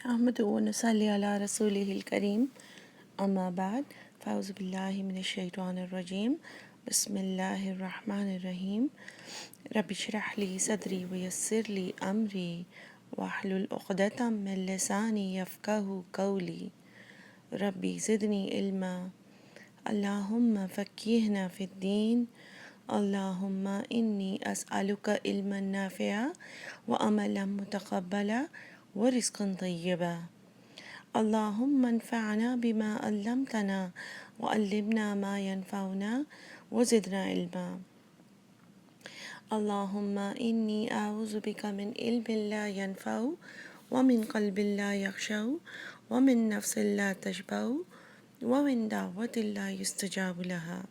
احمد و نصلی علی رسولہ الکریم اما بعد فاعوذ باللہ من الشیطان الرجیم بسم اللہ الرحمن الرحیم رب اشرح لی صدری ویسر لی امری واحلل عقدۃ من لسانی یفقہوا قولی ربی زدنی علما اللہم فقہنا فی الدین اللہم انی اسألک علما نافعا وعملا متقبلا ورزقا طیبا اللہم انفعنا بما علمتنا وعلمنا ما ينفعنا وزدنا علما اللہم انی اعوذ بک من علم لا ينفع ومن قلب لا یخشع ومن نفس لا تشبع ومن دعوت لا يستجاب لها۔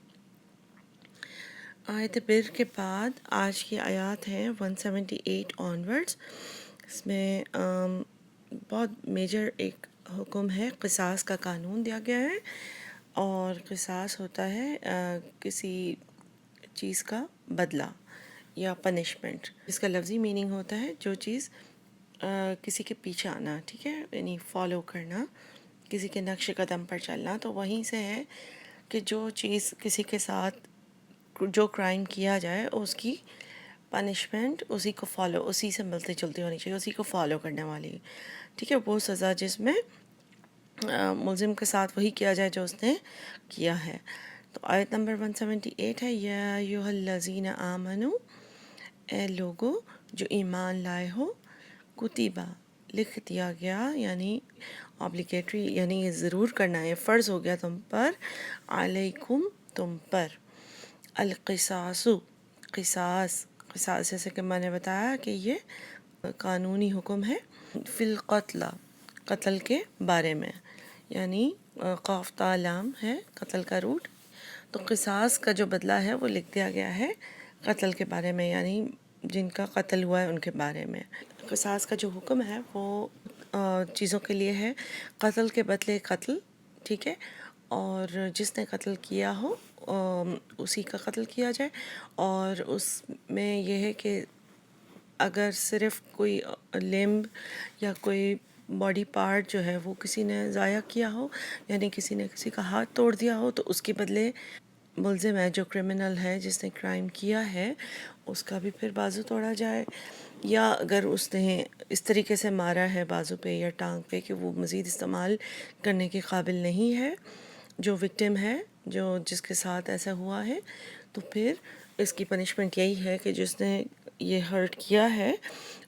آیت بر کے بعد آج کی آیات ہیں 178 آنورڈس۔ اس میں بہت میجر ایک حکم ہے، قصاص کا قانون دیا گیا ہے، اور قصاص ہوتا ہے کسی چیز کا بدلہ یا پنشمنٹ۔ اس کا لفظی میننگ ہوتا ہے جو چیز کسی کے پیچھے آنا، ٹھیک ہے، یعنی فالو کرنا، کسی کے نقش قدم پر چلنا۔ تو وہیں سے ہے کہ جو چیز کسی کے ساتھ جو کرائم کیا جائے اس کی پنشمنٹ اسی کو فالو، اسی سے ملتی جلتی ہونی چاہیے، اسی کو فالو کرنے والی، ٹھیک ہے، وہ سزا جس میں ملزم کے ساتھ وہی کیا جائے جو اس نے کیا ہے۔ تو آیت نمبر 178 ہے، یا ایھا الذین آمنو، اے لوگو جو ایمان لائے ہو، کتبہ لکھ دیا گیا، یعنی obligatory، یعنی یہ ضرور کرنا ہے، فرض ہو گیا تم پر، علیکم تم پر، القصاص قصاص جیسے کہ میں نے بتایا کہ یہ قانونی حکم ہے، فی القتل قتل کے بارے میں، یعنی قاف تا لام ہے قتل کا روٹ، تو قصاص کا جو بدلہ ہے وہ لکھ دیا گیا ہے قتل کے بارے میں، یعنی جن کا قتل ہوا ہے ان کے بارے میں۔ قصاص کا جو حکم ہے وہ چیزوں کے لیے ہے، قتل کے بدلے قتل، ٹھیک ہے، اور جس نے قتل کیا ہو اسی کا قتل کیا جائے، اور اس میں یہ ہے کہ اگر صرف کوئی لمب یا کوئی باڈی پارٹ جو ہے وہ کسی نے ضائع کیا ہو، یعنی کسی نے کسی کا ہاتھ توڑ دیا ہو، تو اس کے بدلے ملزم ہے جو کرمنل ہے جس نے کرائم کیا ہے اس کا بھی پھر بازو توڑا جائے، یا اگر اس نے اس طریقے سے مارا ہے بازو پہ یا ٹانگ پہ کہ وہ مزید استعمال کرنے کے قابل نہیں ہے، جو وکٹم ہے، جو جس کے ساتھ ایسا ہوا ہے، تو پھر اس کی پنشمنٹ یہی ہے کہ جس نے یہ ہرٹ کیا ہے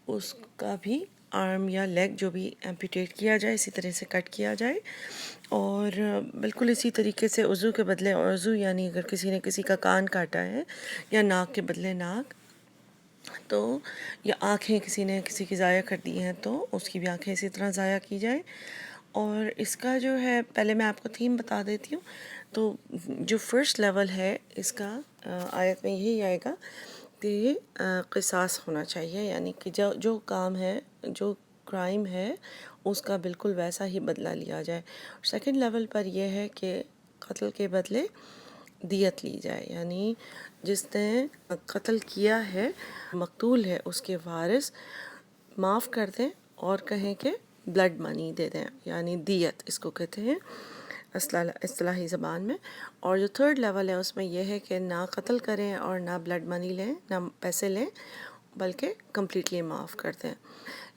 اس کا بھی آرم یا لیگ جو بھی ایمپیوٹیٹ کیا جائے، اسی طرح سے کٹ کیا جائے، اور بالکل اسی طریقے سے عضو کے بدلے عضو، یعنی اگر کسی نے کسی کا کان کاٹا ہے یا ناک کے بدلے ناک، تو یا آنکھیں کسی نے کسی کی ضائع کر دی ہیں تو اس کی بھی آنکھیں اسی طرح ضائع کی جائیں۔ اور اس کا جو ہے پہلے میں آپ کو تھیم بتا دیتی ہوں، تو جو فرسٹ لیول ہے اس کا آیت میں یہی آئے گا کہ قصاص ہونا چاہیے، یعنی کہ جو کام ہے، جو کرائم ہے اس کا بالکل ویسا ہی بدلہ لیا جائے۔ سیکنڈ لیول پر یہ ہے کہ قتل کے بدلے دیت لی جائے، یعنی جس نے قتل کیا ہے، مقتول ہے، اس کے وارث معاف کر دیں اور کہیں کہ بلڈ منی دے دیں، یعنی دیت اس کو کہتے ہیں اصطلاحی زبان میں۔ اور جو تھرڈ لیول ہے اس میں یہ ہے کہ نہ قتل کریں اور نہ بلڈ منی لیں، نہ پیسے لیں، بلکہ کمپلیٹلی معاف کر دیں۔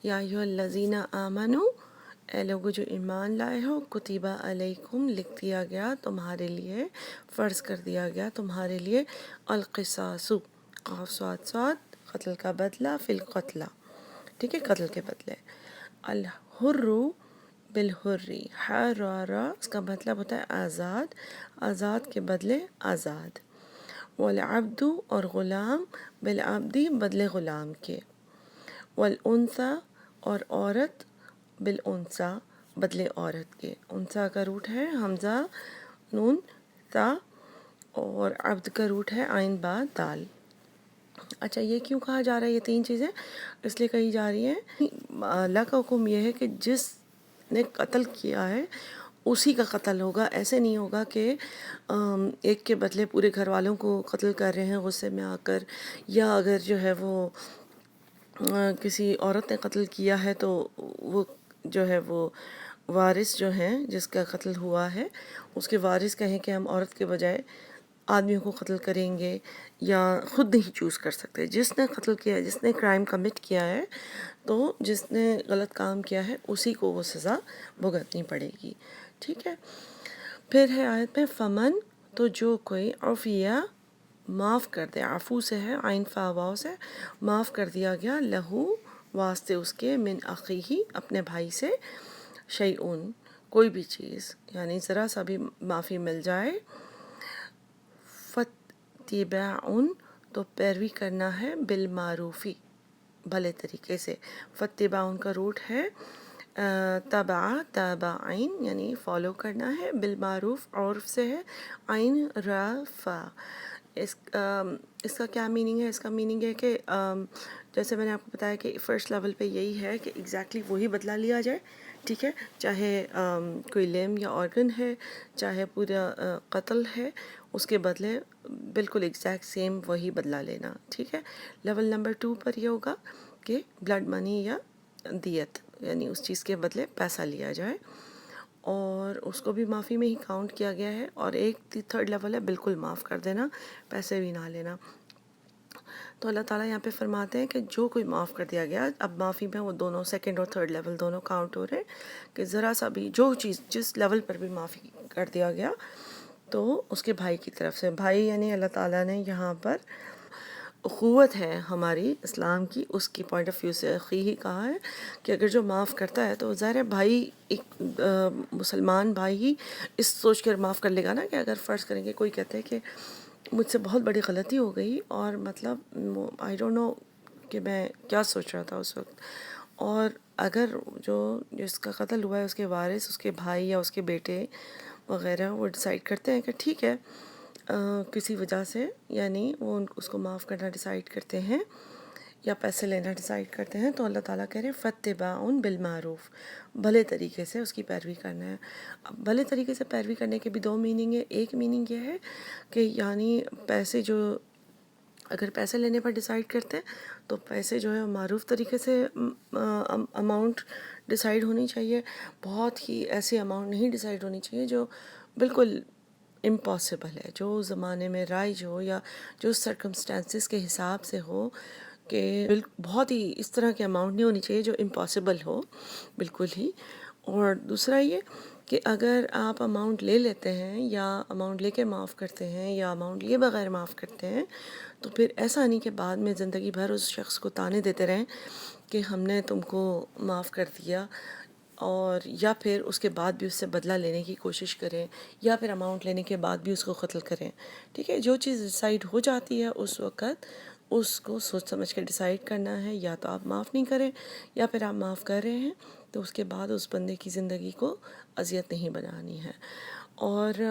یا ایھا الذین آمنو، اے لوگو جو ایمان لائے ہو، کتبہ علیکم لکھ دیا گیا تمہارے لیے، فرض کر دیا گیا تمہارے لیے، القصاص قاف صاد صاد قتل کا بدلہ، فی القتلہ، ٹھیک ہے، قتل کے بدلے، الحر بالحری، حر را اس کا مطلب ہوتا ہے آزاد، آزاد کے بدلے آزاد، والعبد اور غلام بالعبدی بدلے غلام کے، والانثی اور عورت بالانثی بدلے عورت کے، انثی کا روٹ ہے حمزہ نون تا، اور عبد کا روٹ ہے عین با دال۔ اچھا، یہ کیوں کہا جا رہا ہے یہ تین چیزیں؟ اس لیے کہی جا رہی ہیں، اللہ کا حکم یہ ہے کہ جس نے قتل کیا ہے اسی کا قتل ہوگا، ایسے نہیں ہوگا کہ ایک کے بدلے پورے گھر والوں کو قتل کر رہے ہیں غصے میں آ کر، یا اگر جو ہے وہ کسی عورت نے قتل کیا ہے تو وہ جو ہے وہ وارث جو ہیں جس کا قتل ہوا ہے اس کے وارث کہیں کہ ہم عورت کے بجائے آدمیوں کو قتل کریں گے، یا خود نہیں چوز کر سکتے. جس نے قتل کیا ہے، جس نے کرائم کمٹ کیا ہے، تو جس نے غلط کام کیا ہے اسی کو وہ سزا بھگتنی پڑے گی. ٹھیک ہے. پھر ہے آیت میں فمن، تو جو کوئی عفیہ معاف کر دے، عفو سے ہے عین فا واو سے، معاف کر دیا گیا، لہو واسطے اس کے، من اخیہ اپنے بھائی سے، شیئون کوئی بھی چیز، یعنی ذرا سا بھی معافی مل جائے، فتباعن تو پیروی کرنا ہے، بالمعروفی بھلے طریقے سے. فتباعن کا روٹ ہے تبع، تابعین یعنی فالو کرنا ہے، بالمعروف عرف سے ہے، عین رفع. اس کا کیا میننگ ہے؟ اس کا میننگ ہے کہ جیسے میں نے آپ کو بتایا کہ فرسٹ لیول پہ یہی ہے کہ ایگزیکٹلی وہی بدلہ لیا جائے. ٹھیک ہے. چاہے کوئی لیم یا آرگن ہے، چاہے پورا قتل ہے، اس کے بدلے بالکل ایگزیکٹ سیم وہی بدلہ لینا. ٹھیک ہے. لیول نمبر 2 پر یہ ہوگا کہ بلڈ منی یا دیت، یعنی اس چیز کے بدلے پیسہ لیا جائے، اور اس کو بھی معافی میں ہی کاؤنٹ کیا گیا ہے. اور ایک تھرڈ لیول ہے بالکل معاف کر دینا، پیسے بھی نہ لینا. تو اللہ تعالیٰ یہاں پہ فرماتے ہیں کہ جو کوئی معاف کر دیا گیا، اب معافی میں وہ دونوں سیکنڈ اور تھرڈ لیول دونوں کاؤنٹ ہو رہے ہیں، کہ ذرا سا بھی جو چیز جس لیول پر بھی معافی کر دیا گیا تو اس کے بھائی کی طرف سے، بھائی یعنی اللہ تعالیٰ نے یہاں پر اخوت ہے ہماری اسلام کی، اس کی پوائنٹ آف ویو سے ہی کہا ہے کہ اگر جو معاف کرتا ہے تو ظاہر ہے بھائی، ایک مسلمان بھائی ہی اس سوچ کر معاف کر لے گا نا، کہ اگر فرض کریں گے کوئی کہتے ہیں کہ مجھ سے بہت بڑی غلطی ہو گئی، اور مطلب آئی ڈونٹ نو کہ میں کیا سوچ رہا تھا اس وقت، اور اگر جو جس کا قتل ہوا ہے اس کے وارث، اس کے بھائی یا اس کے بیٹے وغیرہ وہ ڈیسائیڈ کرتے ہیں کہ ٹھیک ہے کسی وجہ سے، یعنی وہ اس کو معاف کرنا ڈیسائیڈ کرتے ہیں یا پیسے لینا ڈیسائیڈ کرتے ہیں، تو اللہ تعالیٰ کہہ رہے ہیں فاتباع بالمعروف، بھلے طریقے سے اس کی پیروی کرنا ہے. اب بھلے طریقے سے پیروی کرنے کے بھی دو میننگ ہے. ایک میننگ یہ ہے کہ یعنی پیسے جو اگر پیسے لینے پر ڈیسائیڈ کرتے ہیں تو پیسے جو ہے معروف طریقے سے اماؤنٹ ڈیسائیڈ ہونی چاہیے. بہت ہی ایسی اماؤنٹ نہیں ڈیسائیڈ ہونی چاہیے جو بالکل امپاسبل ہے، جو زمانے میں رائج ہو یا جو سرکمسٹانسز کے حساب سے ہو، کہ بہت ہی اس طرح کے اماؤنٹ نہیں ہونی چاہیے جو امپاسبل ہو بالکل ہی. اور دوسرا یہ کہ اگر آپ اماؤنٹ لے لیتے ہیں یا اماؤنٹ لے کے معاف کرتے ہیں یا اماؤنٹ لیے بغیر معاف کرتے ہیں، تو پھر ایسا نہیں کہ بعد میں زندگی بھر اس شخص کو تانے دیتے رہیں کہ ہم نے تم کو معاف کر دیا، اور یا پھر اس کے بعد بھی اس سے بدلہ لینے کی کوشش کریں، یا پھر اماؤنٹ لینے کے بعد بھی اس کو قتل کریں. ٹھیک ہے. جو چیز ڈیسائیڈ ہو جاتی ہے اس وقت اس کو سوچ سمجھ کے ڈیسائیڈ کرنا ہے. یا تو آپ معاف نہیں کریں، یا پھر آپ معاف کر رہے ہیں تو اس کے بعد اس بندے کی زندگی کو اذیت نہیں بنانی ہے. اور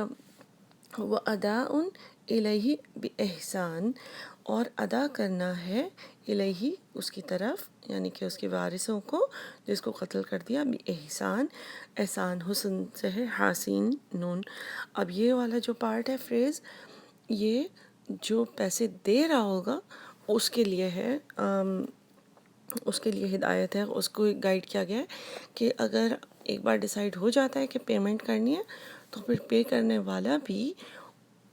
وَأَدَاءٌ الیہ بِإِحْسَان، اور ادا کرنا ہے الیہ اس کی طرف، یعنی کہ اس کے وارثوں کو جس کو قتل کر دیا، بِإِحْسَان احسان حسن سے ہے، حاسین نون. اب یہ والا جو پارٹ ہے فریز، یہ جو پیسے دے رہا ہوگا اس کے لیے ہے، اس کے لیے ہدایت ہے، اس کو گائیڈ کیا گیا ہے کہ اگر ایک بار ڈیسائیڈ ہو جاتا ہے کہ پیمنٹ کرنی ہے تو پھر پے کرنے والا بھی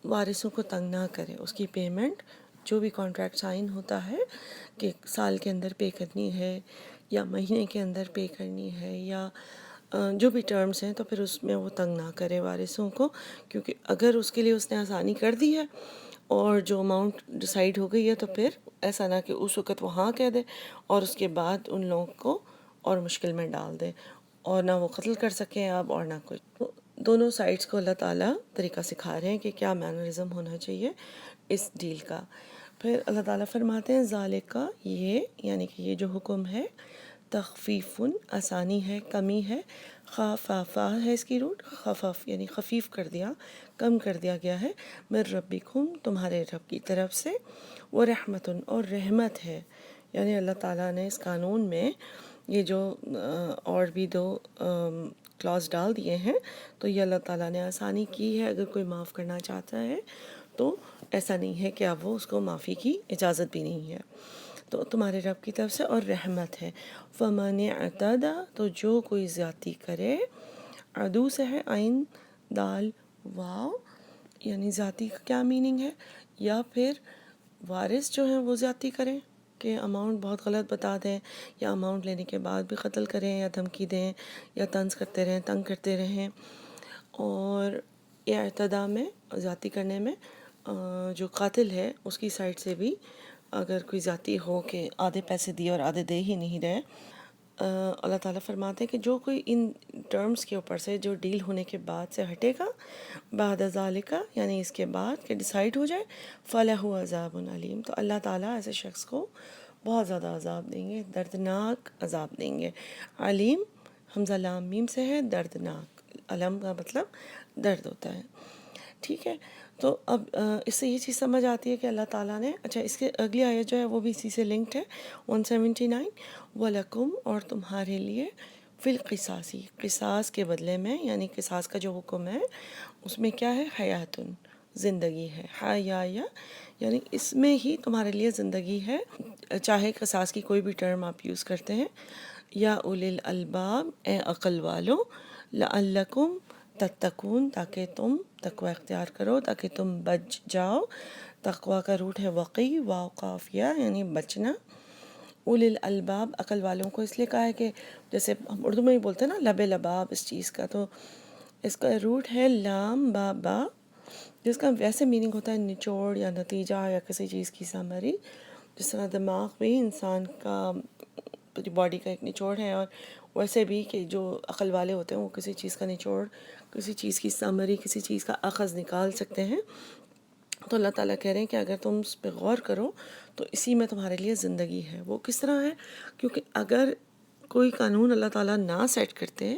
وارثوں کو تنگ نہ کرے. اس کی پیمنٹ جو بھی کانٹریکٹ سائن ہوتا ہے کہ سال کے اندر پے کرنی ہے یا مہینے کے اندر پے کرنی ہے یا جو بھی ٹرمز ہیں، تو پھر اس میں وہ تنگ نہ کرے وارثوں کو، کیونکہ اگر اس کے لیے اس نے آسانی کر دی ہے اور جو اماؤنٹ ڈیسائیڈ ہو گئی ہے تو پھر ایسا نہ کہ اس وقت وہ ہاں کہہ دے اور اس کے بعد ان لوگوں کو اور مشکل میں ڈال دے، اور نہ وہ قتل کر سکیں اب اور نہ کچھ. دونوں سائڈس کو اللہ تعالیٰ طریقہ سکھا رہے ہیں کہ کیا مینرزم ہونا چاہیے اس ڈیل کا. پھر اللہ تعالیٰ فرماتے ہیں ذالک کا، یہ یعنی کہ یہ جو حکم ہے، تخفیف آسانی ہے، کمی ہے، خفافہ ہے اس کی روٹ، خفف یعنی خفیف کر دیا، کم کر دیا گیا ہے، من ربکم تمہارے رب کی طرف سے، وہ رحمت اور رحمت ہے. یعنی اللہ تعالیٰ نے اس قانون میں یہ جو اور بھی دو کلاز ڈال دیے ہیں، تو یہ اللہ تعالیٰ نے آسانی کی ہے. اگر کوئی معاف کرنا چاہتا ہے تو ایسا نہیں ہے کہ اب وہ اس کو معافی کی اجازت بھی نہیں ہے. تو تمہارے رب کی طرف سے، اور رحمت ہے۔ فَمَنِ اعْتَدَى، تو جو کوئی زیادتی کرے، عدو سے ہے عین دال واو، یعنی ذاتی کا کیا میننگ ہے، یا پھر وارث جو ہیں وہ زیادتی کریں کہ اماؤنٹ بہت غلط بتا دیں، یا اماؤنٹ لینے کے بعد بھی قتل کریں، یا دھمکی دیں، یا طنز کرتے رہیں، تنگ کرتے رہیں۔ اور اعتدا میں، زیادتی کرنے میں، جو قاتل ہے اس کی سائڈ سے بھی اگر کوئی زیادتی ہو کہ آدھے پیسے دیے اور آدھے دے ہی نہیں رہے، اللہ تعالیٰ فرماتے ہیں کہ جو کوئی ان ٹرمز کے اوپر سے جو ڈیل ہونے کے بعد سے ہٹے گا، بعد ذالک، یعنی اس کے بعد کہ ڈیسائیڈ ہو جائے، فَلَهُ عَذَابٌ علیم، تو اللہ تعالیٰ ایسے شخص کو بہت زیادہ عذاب دیں گے، دردناک عذاب دیں گے۔ علیم حمزہ لام میم سے ہے، دردناک، علم کا مطلب درد ہوتا ہے، ٹھیک ہے۔ تو اب اس سے یہ چیز سمجھ آتی ہے کہ اللہ تعالیٰ نے، اچھا اس کے اگلی آیت جو ہے وہ بھی اسی سے لنکڈ ہے، 179، وَلَكُمْ، اور تمہارے لیے، فی القصاصی، قصاص کے بدلے میں، یعنی قصاص کا جو حکم ہے اس میں کیا ہے، حیاتن، زندگی ہے، حیا، یعنی اس میں ہی تمہارے لیے زندگی ہے، چاہے قصاص کی کوئی بھی ٹرم آپ یوز کرتے ہیں، یا اولی الالباب، اے عقل والو، لعلکم تتقون، تاکہ تم تقوی اختیار کرو، تاکہ تم بچ جاؤ۔ تقوی کا روٹ ہے وقی، واو قافیہ، یعنی بچنا۔ اولی الالباب، عقل والوں کو اس لیے کہا ہے کہ جیسے ہم اردو میں ہی بولتے ہیں نا لب لباب اس چیز کا، تو اس کا روٹ ہے لام با با، جس کا ویسے میننگ ہوتا ہے نچوڑ یا نتیجہ یا کسی چیز کی سمری، جس طرح دماغ بھی انسان کا باڈی کا ایک نچوڑ ہے، اور ویسے بھی کہ جو عقل والے ہوتے ہیں وہ کسی چیز کا نچوڑ، کسی چیز کی سمری، کسی چیز کا اخذ نکال سکتے ہیں۔ تو اللہ تعالیٰ کہہ رہے ہیں کہ اگر تم اس پہ غور کرو تو اسی میں تمہارے لیے زندگی ہے۔ وہ کس طرح ہے؟ کیونکہ اگر کوئی قانون اللہ تعالیٰ نہ سیٹ کرتے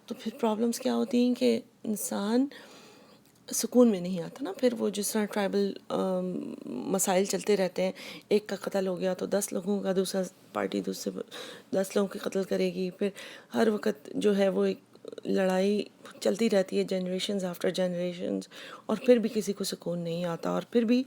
تو پھر پرابلمس کیا ہوتی ہیں کہ انسان سکون میں نہیں آتا نا، پھر وہ جس طرح ٹرائبل مسائل چلتے رہتے ہیں، ایک کا قتل ہو گیا تو 10 لوگوں کا دوسرا پارٹی دوسرے 10 لوگوں کی قتل کرے گی، پھر ہر وقت جو ہے وہ ایک لڑائی چلتی رہتی ہے، جنریشنز آفٹر جنریشنز، اور پھر بھی کسی کو سکون نہیں آتا، اور پھر بھی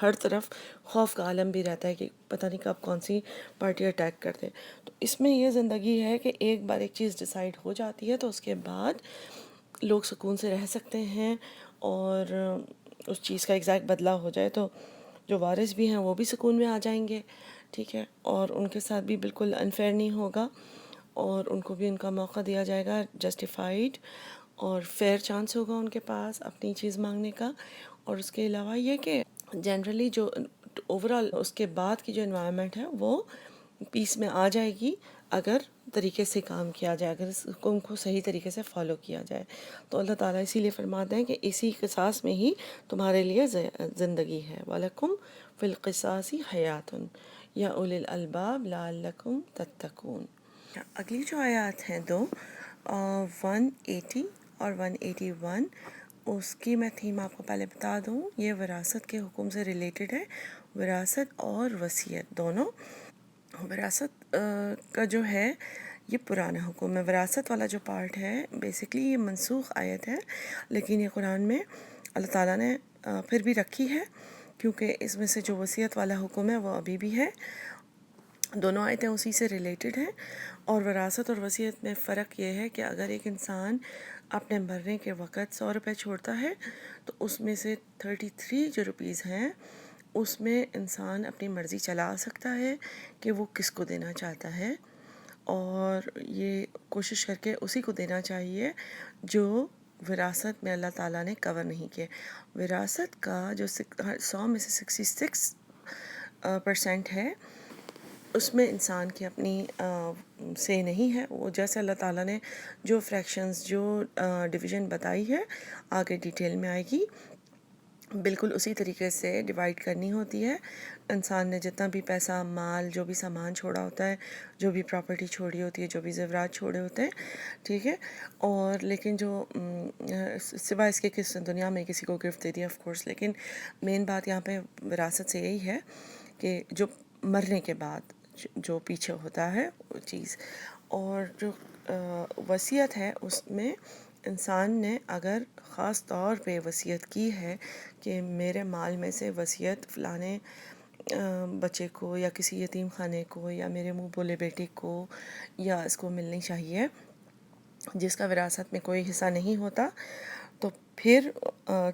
ہر طرف خوف کا عالم بھی رہتا ہے کہ پتہ نہیں کب کون سی پارٹی اٹیک کر دے۔ تو اس میں یہ زندگی ہے کہ ایک بار ایک چیز ڈیسائیڈ ہو جاتی ہے تو اس کے بعد لوگ سکون سے رہ سکتے ہیں، اور اس چیز کا ایگزیکٹ بدلہ ہو جائے تو جو وارث بھی ہیں وہ بھی سکون میں آ جائیں گے، ٹھیک ہے، اور ان کے ساتھ بھی بالکل انفیئر نہیں ہوگا، اور ان کو بھی ان کا موقع دیا جائے گا، جسٹیفائیڈ اور فیئر چانس ہوگا ان کے پاس اپنی چیز مانگنے کا۔ اور اس کے علاوہ یہ کہ جنرلی جو اوورال اس کے بعد کی جو انوائرمنٹ ہے وہ پیس میں آ جائے گی اگر طریقے سے کام کیا جائے، اگر اس حکم کو صحیح طریقے سے فالو کیا جائے۔ تو اللہ تعالیٰ اسی لیے فرماتے ہیں کہ اسی قصاص میں ہی تمہارے لیے زندگی ہے، وَلَكُمْ فِي الْقِصَاصِ حَيَاتٌ یا اولی الالباب لعلکم تتقون۔ اگلی جو آیات ہیں دو، 180 اور 181، اس کی میں تھیم آپ کو پہلے بتا دوں، یہ وراثت کے حکم سے ریلیٹڈ ہے، وراثت اور وصیت دونوں۔ وراثت کا جو ہے یہ پرانا حکم ہے، وراثت والا جو پارٹ ہے بیسیکلی یہ منسوخ آیت ہے، لیکن یہ قرآن میں اللہ تعالیٰ نے پھر بھی رکھی ہے، کیونکہ اس میں سے جو وصیت والا حکم ہے وہ ابھی بھی ہے، دونوں آیتیں اسی سے ریلیٹڈ ہیں۔ اور وراثت اور وصیت میں فرق یہ ہے کہ اگر ایک انسان اپنے مرنے کے وقت 100 روپے چھوڑتا ہے تو اس میں سے 33 جو روپیز ہیں اس میں انسان اپنی مرضی چلا سکتا ہے کہ وہ کس کو دینا چاہتا ہے، اور یہ کوشش کر کے اسی کو دینا چاہیے جو وراثت میں اللہ تعالیٰ نے کور نہیں کیا۔ وراثت کا جو 100 میں سے 66% ہے اس میں انسان کی اپنی سے نہیں ہے، وہ جیسے اللہ تعالیٰ نے جو فریکشنز، جو ڈویژن بتائی ہے آگے ڈیٹیل میں آئے گی، بالکل اسی طریقے سے ڈیوائیڈ کرنی ہوتی ہے۔ انسان نے جتنا بھی پیسہ، مال، جو بھی سامان چھوڑا ہوتا ہے، جو بھی پراپرٹی چھوڑی ہوتی ہے، جو بھی زیورات چھوڑے ہوتے ہیں، ٹھیک ہے، اور لیکن جو سوائے اس کے کس دنیا میں کسی کو گفٹ دے دیا آف کورس، لیکن مین بات یہاں پہ وراثت سے یہی ہے کہ جو مرنے کے بعد جو پیچھے ہوتا ہے وہ چیز، اور جو وصیت ہے اس میں انسان نے اگر خاص طور پہ وصیت کی ہے کہ میرے مال میں سے وصیت فلانے بچے کو یا کسی یتیم خانے کو یا میرے منہ بولے بیٹے کو یا اس کو ملنی چاہیے جس کا وراثت میں کوئی حصہ نہیں ہوتا. تو پھر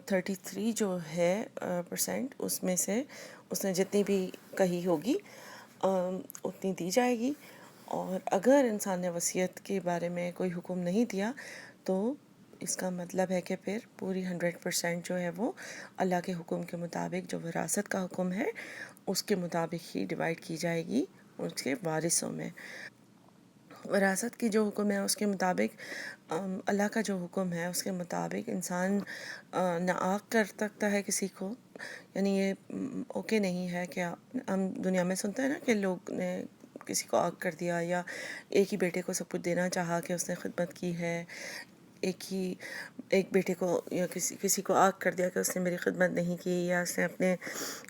33 جو ہے پرسینٹ اس میں سے اس نے جتنی بھی کہی ہوگی اتنی دی جائے گی. اور اگر انسان نے وصیت کے بارے میں کوئی حکم نہیں دیا تو اس کا مطلب ہے کہ پھر پوری 100% جو ہے وہ اللہ کے حکم کے مطابق جو وراثت کا حکم ہے اس کے مطابق ہی ڈیوائڈ کی جائے گی اس کے وارثوں میں. وراثت کی جو حکم ہے اس کے مطابق اللہ کا جو حکم ہے اس کے مطابق انسان نہ آگ کر سکتا ہے کسی کو. یعنی یہ اوکے نہیں ہے کہ ہم دنیا میں سنتے ہیں نا کہ لوگ نے کسی کو آگ کر دیا یا ایک ہی بیٹے کو سب کچھ دینا چاہا کہ اس نے خدمت کی ہے، ایک بیٹے کو یا کسی کو آگ کر دیا کہ اس نے میری خدمت نہیں کی یا اس نے اپنے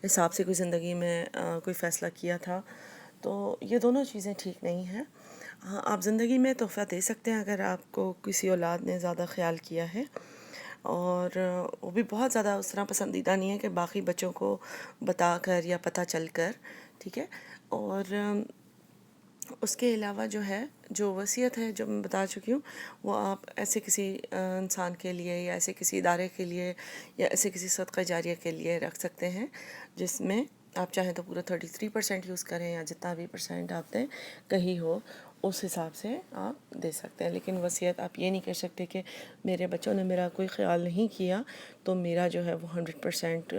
حساب سے کوئی زندگی میں کوئی فیصلہ کیا تھا. تو یہ دونوں چیزیں ٹھیک نہیں ہیں. ہاں، آپ زندگی میں تحفہ دے سکتے ہیں اگر آپ کو کسی اولاد نے زیادہ خیال کیا ہے، اور وہ بھی بہت زیادہ اس طرح پسندیدہ نہیں ہے کہ باقی بچوں کو بتا کر یا پتہ چل کر، ٹھیک ہے. اور اس کے علاوہ جو ہے جو وصیت ہے جو میں بتا چکی ہوں وہ آپ ایسے کسی انسان کے لیے یا ایسے کسی ادارے کے لیے یا ایسے کسی صدقہ جاریہ کے لیے رکھ سکتے ہیں جس میں آپ چاہیں تو پورا 33% یوز کریں یا جتنا بھی پرسینٹ آپ نے کہی ہو اس حساب سے آپ دے سکتے ہیں. لیکن وصیت آپ یہ نہیں کر سکتے کہ میرے بچوں نے میرا کوئی خیال نہیں کیا تو میرا جو ہے وہ 100%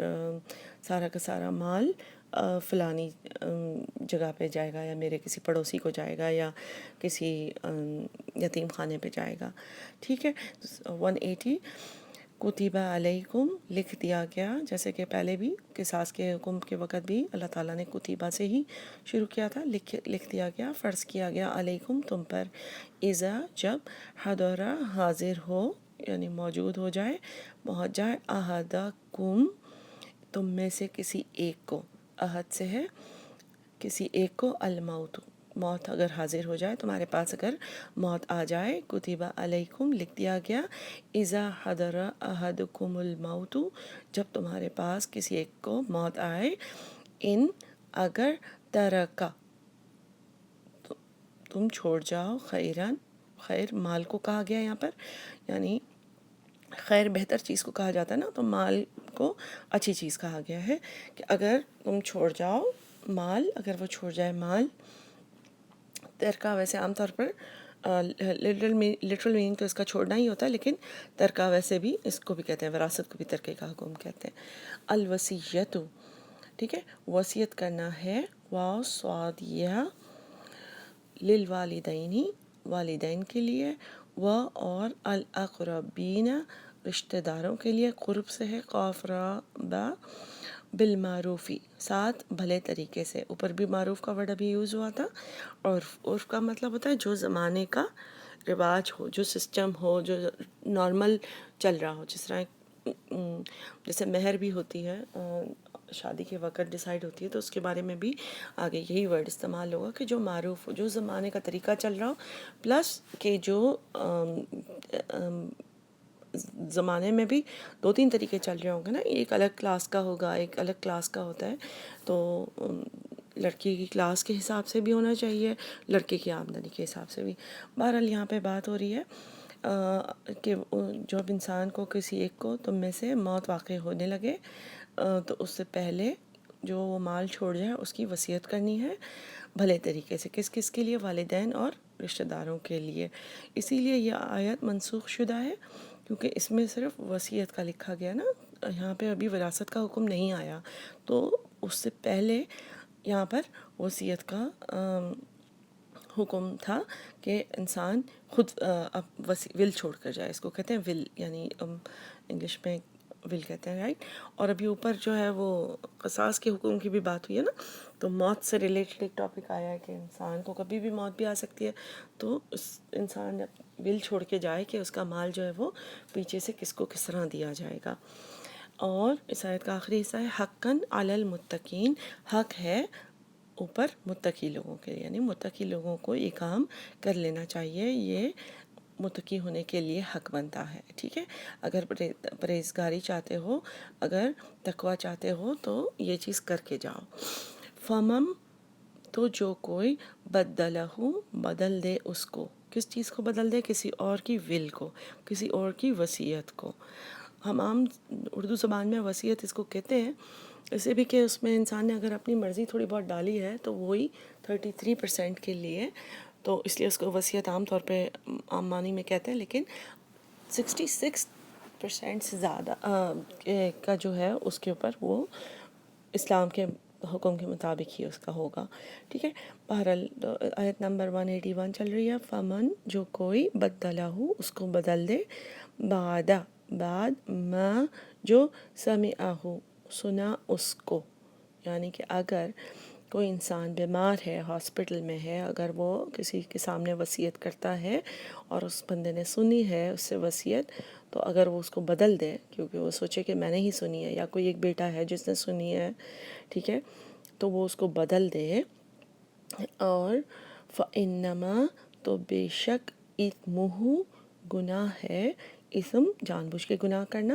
سارا کا سارا مال فلانی جگہ پہ جائے گا یا میرے کسی پڑوسی کو جائے گا یا کسی یتیم خانے پہ جائے گا. ٹھیک ہے. 180 کتبہ علیکم لکھ دیا گیا، جیسے کہ پہلے بھی قصاص کے حکم کے وقت بھی اللہ تعالیٰ نے کتبہ سے ہی شروع کیا تھا. لکھ دیا گیا، فرض کیا گیا علیکم تم پر، اذا جب حضر حاضر ہو یعنی موجود ہو جائے، پہنچ جائے، احدکم تم میں سے کسی ایک کو، احد سے ہے کسی ایک کو، الموت موت اگر حاضر ہو جائے تمہارے پاس، اگر موت آ جائے، کتبہ علیکم لکھ دیا گیا، اذا حضر احدکم الموت جب تمہارے پاس کسی ایک کو موت آئے، ان اگر ترکا تم چھوڑ جاؤ، خیرن خیر مال کو کہا گیا یہاں پر، یعنی خیر بہتر چیز کو کہا جاتا ہے نا، تو مال کو اچھی چیز کہا گیا ہے کہ اگر تم چھوڑ جاؤ مال، اگر وہ چھوڑ جائے مال. ترکہ ویسے عام طور پر لٹرل میننگ تو اس کا چھوڑنا ہی ہوتا ہے، لیکن ترکہ ویسے بھی اس کو بھی کہتے ہیں، وراثت کو بھی ترکے کا حکم کہتے ہیں. الوصیت، ٹھیک ہے، وصیت کرنا ہے، واو صاد یا، للوالدین والدین کے لیے، و اور الاقربین رشتہ داروں کے لیے، قرب سے ہے، قاف را با، بالمعروفی ساتھ بھلے طریقے سے. اوپر بھی معروف کا ورڈ ابھی یوز ہوا تھا. اور عرف کا مطلب ہوتا ہے جو زمانے کا رواج ہو، جو سسٹم ہو، جو نارمل چل رہا ہو. جس طرح جیسے مہر بھی ہوتی ہے شادی کے وقت ڈیسائیڈ ہوتی ہے، تو اس کے بارے میں بھی آگے یہی ورڈ استعمال ہوگا کہ جو معروف ہو، جو زمانے کا طریقہ چل رہا ہو، پلس کہ جو زمانے میں بھی 2-3 طریقے چل رہے ہوں گے نا، ایک الگ کلاس کا ہوگا، ایک الگ کلاس کا ہوتا ہے. تو لڑکی کی کلاس کے حساب سے بھی ہونا چاہیے، لڑکے کی آمدنی کے حساب سے بھی. بہرحال یہاں پہ بات ہو رہی ہے کہ جب انسان کو کسی ایک کو تم میں سے موت واقع ہونے لگے تو اس سے پہلے جو وہ مال چھوڑ جائے اس کی وصیت کرنی ہے بھلے طریقے سے. کس کس کے لیے؟ والدین اور رشتہ داروں کے لیے. اسی لیے یہ آیت منسوخ شدہ ہے کیونکہ اس میں صرف وصیت کا لکھا گیا نا، یہاں پہ ابھی وراثت کا حکم نہیں آیا. تو اس سے پہلے یہاں پر وصیت کا حکم تھا کہ انسان خود ول چھوڑ کر جائے. اس کو کہتے ہیں ول، یعنی انگلش میں ول کہتے ہیں، رائٹ. اور ابھی اوپر جو ہے وہ قصاص کے حکم کی بھی بات ہوئی ہے نا، تو موت سے ریلیٹڈ ایک ٹاپک آیا ہے کہ انسان کو کبھی بھی موت بھی آ سکتی ہے. تو اس انسان ول چھوڑ کے جائے کہ اس کا مال جو ہے وہ پیچھے سے کس کو کس طرح دیا جائے گا. اور اس آیت کا آخری حصہ ہے حقاً علی المتقین، حق ہے اوپر متقی لوگوں کے لیے، یعنی متقی لوگوں کو یہ کام کر لینا چاہیے، یہ متقی ہونے کے لیے حق بنتا ہے. ٹھیک ہے، اگر پرہیزگاری چاہتے ہو، اگر تقوی چاہتے ہو تو یہ چیز کر کے جاؤ. فمم تو جو کوئی بدلہو بدل دے اس کو، کس چیز کو بدل دے؟ کسی اور کی ول کو، کسی اور کی وصیت کو. ہم عام اردو زبان میں وصیت اس کو کہتے ہیں، اسے بھی کہ اس میں انسان نے اگر اپنی مرضی تھوڑی بہت ڈالی ہے تو وہی 33% کے لیے، تو اس لیے اس کو وصیت عام طور پہ عام معنی میں کہتے ہیں. لیکن 66% سے زیادہ کا جو ہے اس کے اوپر وہ اسلام کے حکم کے مطابق ہی اس کا ہوگا. ٹھیک ہے. بہرحال آیت نمبر 181 چل رہی ہے. فمن جو کوئی بدلہ اس کو بدل دے، بعد ما جو سمعہ سنا اس کو، یعنی کہ اگر کوئی انسان بیمار ہے، ہاسپٹل میں ہے، اگر وہ کسی کے سامنے وصیت کرتا ہے اور اس بندے نے سنی ہے اس سے وصیت، تو اگر وہ اس کو بدل دے کیونکہ وہ سوچے کہ میں نے ہی سنی ہے، یا کوئی ایک بیٹا ہے جس نے سنی ہے، ٹھیک ہے، تو وہ اس کو بدل دے. اور فَإِنَّمَا تو بے شک اِثْمُهُ گناہ ہے، اسم جان بوجھ کے گناہ کرنا،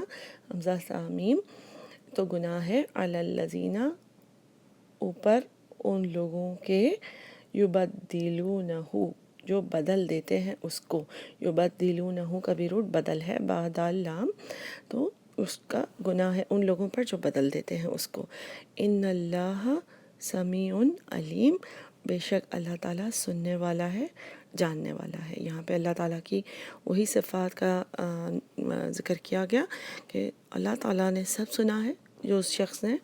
حمزہ سامیم، تو گناہ ہے علی الذین اوپر ان لوگوں کے یبدلونہ جو بدل دیتے ہیں اس کو. یبدلونہ کا بھی روٹ بدل ہے بعد اللام، تو اس کا گناہ ہے ان لوگوں پر جو بدل دیتے ہیں اس کو. ان اللہ سمیع علیم، بے شک اللہ تعالیٰ سننے والا ہے، جاننے والا ہے. یہاں پہ اللہ تعالیٰ کی وہی صفات کا ذکر کیا گیا کہ اللہ تعالیٰ نے سب سنا ہے. جو اس شخص نے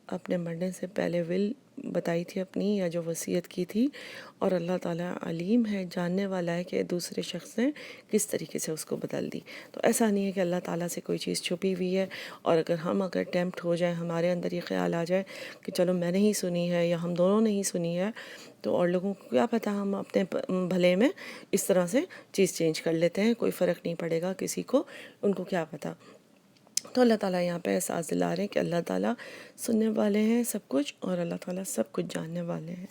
اپنے مرنے سے پہلے ول بتائی تھی اپنی، یا جو وصیت کی تھی، اور اللہ تعالیٰ علیم ہے، جاننے والا ہے کہ دوسرے شخص نے کس طریقے سے اس کو بدل دی. تو ایسا نہیں ہے کہ اللہ تعالیٰ سے کوئی چیز چھپی ہوئی ہے، اور اگر ٹیمپٹ ہو جائے، ہمارے اندر یہ خیال آ جائے کہ چلو میں نے ہی سنی ہے یا ہم دونوں نے ہی سنی ہے، تو اور لوگوں کو کیا پتہ، ہم اپنے بھلے میں اس طرح سے چیز چینج کر لیتے ہیں، کوئی فرق نہیں پڑے گا کسی کو، ان کو کیا پتہ. تو اللہ تعالیٰ یہاں پہ احساس دلا رہے ہیں کہ اللہ تعالیٰ سننے والے ہیں سب کچھ، اور اللہ تعالیٰ سب کچھ جاننے والے ہیں.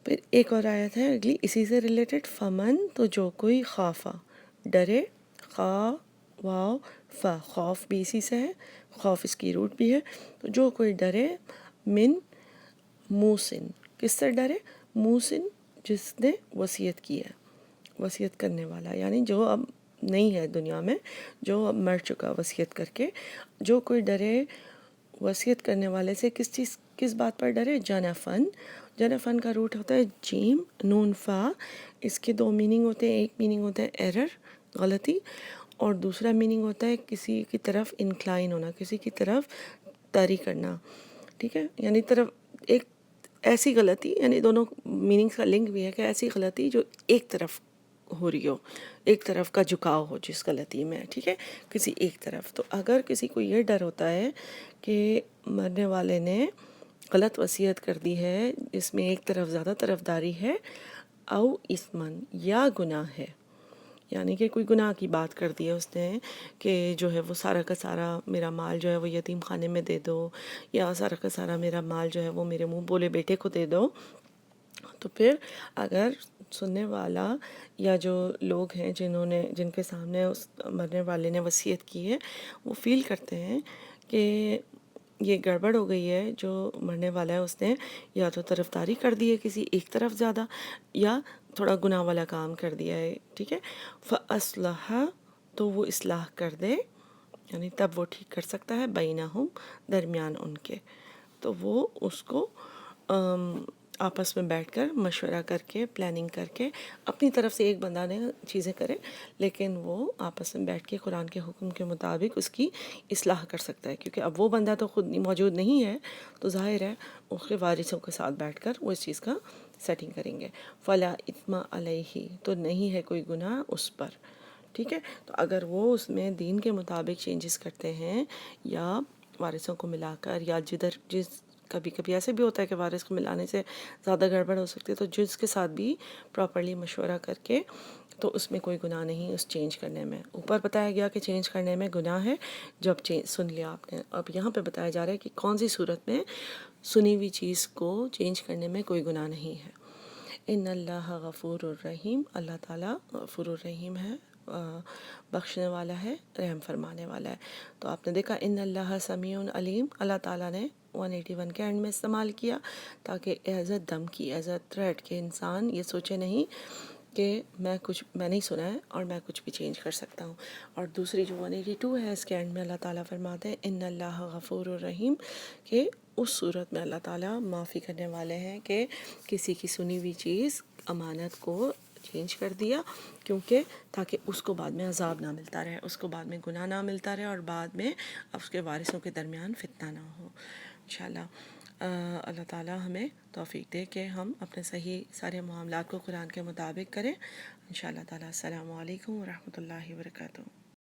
پھر ایک اور آیت ہے اگلی اسی سے ریلیٹڈ. فمن تو جو کوئی خافا ڈرے، خا واو فا، خوف بھی اسی سے ہے، خوف اس کی روٹ بھی ہے. تو جو کوئی ڈرے، من موسن، کس سے ڈرے؟ موسن جس نے وصیت کی ہے، وصیت کرنے والا، یعنی جو اب نہیں ہے دنیا میں، جو اب مر چکا وصیت کر کے. جو کوئی ڈرے وصیت کرنے والے سے، کس بات پر ڈرے؟ جنفن. جنفن کا روٹ ہوتا ہے جیم نون فا. اس کے دو میننگ ہوتے ہیں، ایک میننگ ہوتا ہے ایرر، غلطی، اور دوسرا میننگ ہوتا ہے کسی کی طرف انکلائن ہونا، کسی کی طرف طاری کرنا. ٹھیک ہے، یعنی طرف ایک ایسی غلطی، یعنی دونوں میننگز کا لنک بھی ہے کہ ایسی غلطی جو ایک طرف ہو رہی ہو، ایک طرف کا جھکاؤ ہو جس غلطی میں، ٹھیک ہے، کسی ایک طرف. تو اگر کسی کو یہ ڈر ہوتا ہے کہ مرنے والے نے غلط وصیت کر دی ہے، اس میں ایک طرف زیادہ طرفداری ہے، او اسمن، یا گناہ ہے، یعنی کہ کوئی گناہ کی بات کر دی ہے اس نے کہ جو ہے وہ سارا کا سارا میرا مال جو ہے وہ یتیم خانے میں دے دو، یا سارا کا سارا میرا مال جو ہے وہ میرے منہ بولے بیٹے کو دے دو. تو پھر اگر سننے والا یا جو لوگ ہیں جن کے سامنے اس مرنے والے نے وصیت کی ہے، وہ فیل کرتے ہیں کہ یہ گڑبڑ ہو گئی ہے، جو مرنے والا ہے اس نے یا تو طرفداری کر دی ہے کسی ایک طرف زیادہ، یا تھوڑا گناہ والا کام کر دیا ہے، ٹھیک ہے، فَأَصْلَحَ تو وہ اصلاح کر دے، یعنی تب وہ ٹھیک کر سکتا ہے، بینہم درمیان ان کے. تو وہ اس کو آپس میں بیٹھ کر مشورہ کر کے، پلاننگ کر کے، اپنی طرف سے ایک بندہ نے چیزیں کرے، لیکن وہ آپس میں بیٹھ کے قرآن کے حکم کے مطابق اس کی اصلاح کر سکتا ہے. کیونکہ اب وہ بندہ تو خود موجود نہیں ہے، تو ظاہر ہے اس کے وارثوں کے ساتھ بیٹھ کر وہ اس چیز کا سیٹنگ کریں گے. فلا اثم علیہ تو نہیں ہے کوئی گناہ اس پر. ٹھیک ہے، تو اگر وہ اس میں دین کے مطابق چینجز کرتے ہیں، یا وارثوں کو ملا کر، یا کبھی کبھی ایسے بھی ہوتا ہے کہ وارث کو ملانے سے زیادہ گڑبڑ ہو سکتی ہے، تو جس کے ساتھ بھی پراپرلی مشورہ کر کے، تو اس میں کوئی گناہ نہیں اس چینج کرنے میں. اوپر بتایا گیا کہ چینج کرنے میں گناہ ہے جب سن لیا آپ نے. اب یہاں پہ بتایا جا رہا ہے کہ کون سی صورت میں سنی ہوئی چیز کو چینج کرنے میں کوئی گناہ نہیں ہے. ان اللہ غفور الرحیم، اللہ تعالیٰ غفور الرحیم ہے، بخشنے والا ہے، رحم فرمانے والا ہے. تو آپ نے دیکھا ان اللہ سمیع علیم، اللہ تعالیٰ نے 181 کے اینڈ میں استعمال کیا تاکہ ایز اے دھمکی، ایز اے تھریٹ کہ انسان یہ سوچے نہیں کہ میں نہیں سنا ہے اور میں کچھ بھی چینج کر سکتا ہوں۔ اور دوسری جو 182 ہے اس کے اینڈ میں اللہ تعالیٰ فرماتے ہیں ان اللہ غفور الرحیم، کہ اس صورت میں اللہ تعالیٰ معافی کرنے والے ہیں کہ کسی کی سنی ہوئی چیز امانت کو چینج کر دیا، کیونکہ تاکہ اس کو بعد میں عذاب نہ ملتا رہے، اس کو بعد میں گناہ نہ ملتا رہے، اور بعد میں اس کے وارثوں کے درمیان فتنہ نہ ہو۔ انشاءاللہ اللہ تعالیٰ ہمیں توفیق دے کہ ہم اپنے صحیح سارے معاملات کو قرآن کے مطابق کریں۔ انشاءاللہ تعالیٰ۔ السلام علیکم ورحمۃ اللہ وبرکاتہ۔